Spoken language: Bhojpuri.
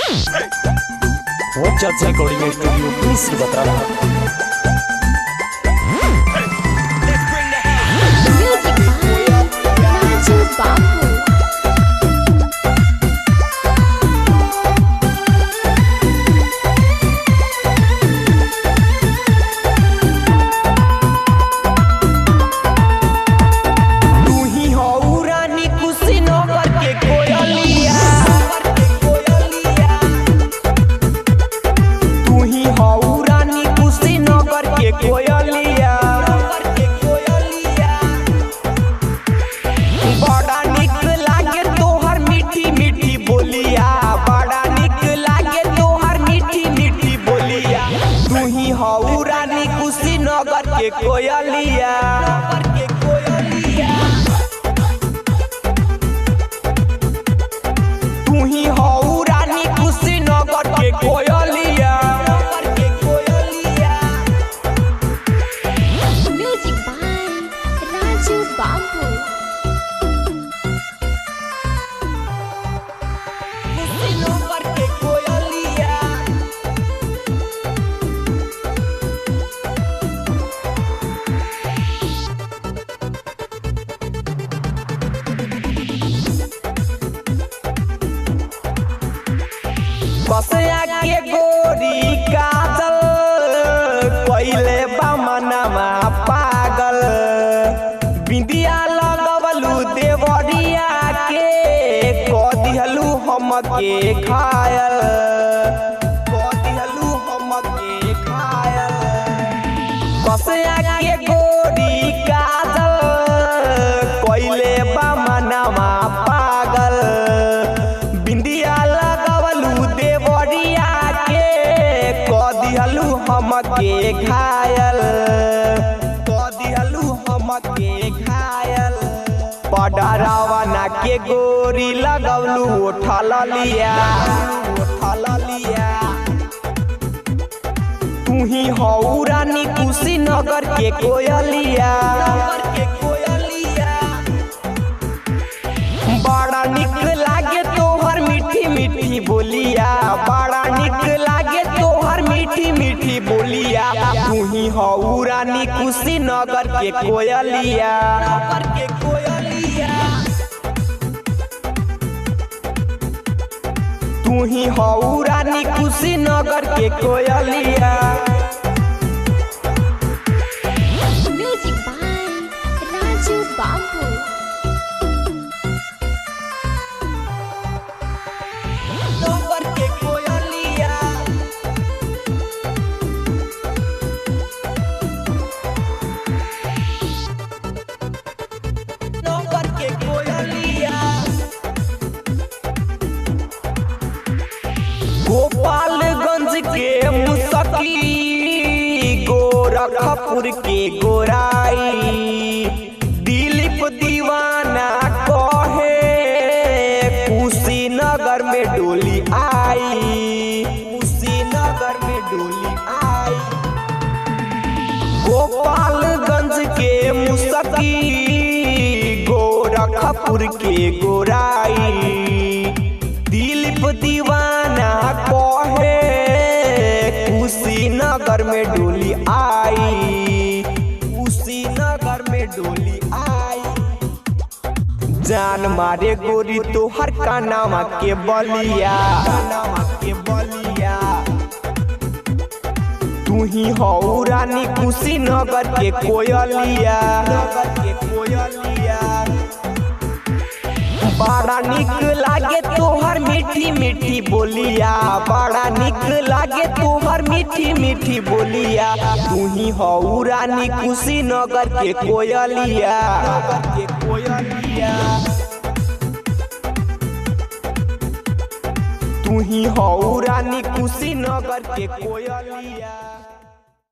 वो चाचा रिकॉर्डिंग स्टूडियो मिस्र बता रहा। रानी कुशीनगर के कोयलिया तू ही हऊ रानी कुशीनगर के कोयलिया। म्यूजिक बाय राजू बाबू। कुशीनगर के कोयलिया बसया के गोरी काजल पहले बमनमा पागल बिंदिया लगवलू देवरिया के कदिहलू हमके खायल बसया के गोरी काजल पहले बमनमा पागल बिंदिया हमके घायल पडरावना के गोरी लगवलू उठल लिया तू ही हऊ रानी कुशीनगर के कोयलिया। बड़ा निक लागे तोहर मीठी मीठी बोलिया बड़ा निक लागे तोहर मीठी मीठी बोलिया तू ही हऊ रानी कुशीनगर के कोयलिया। तू ही हऊ रानी कुशीनगर के कोयलिया। म्यूजिक बाय राजू बाबू। गोपालगंज के मुसकी गोरखपुर के गोराई दिलीप दीवाना कहे कुशीनगर में डोली आई गोपालगंज के मुसकी गोरखपुर के गोराई दिलीप दीवाना कहे कुशीनगर में डोली आई जान मारे गोरी तोहर कानामा के बलिया तू ही हऊ रानी कुशीनगर के कोयलिया। बड़ा निक लागे तोहर मीठी मीठी बोलिया बड़ा निक लागे तोहर मीठी मीठी बोलिया तू ही हऊ रानी कुशीनगर के कोयलिया। तू ही हऊ रानी कुशीनगर के कोयलिया।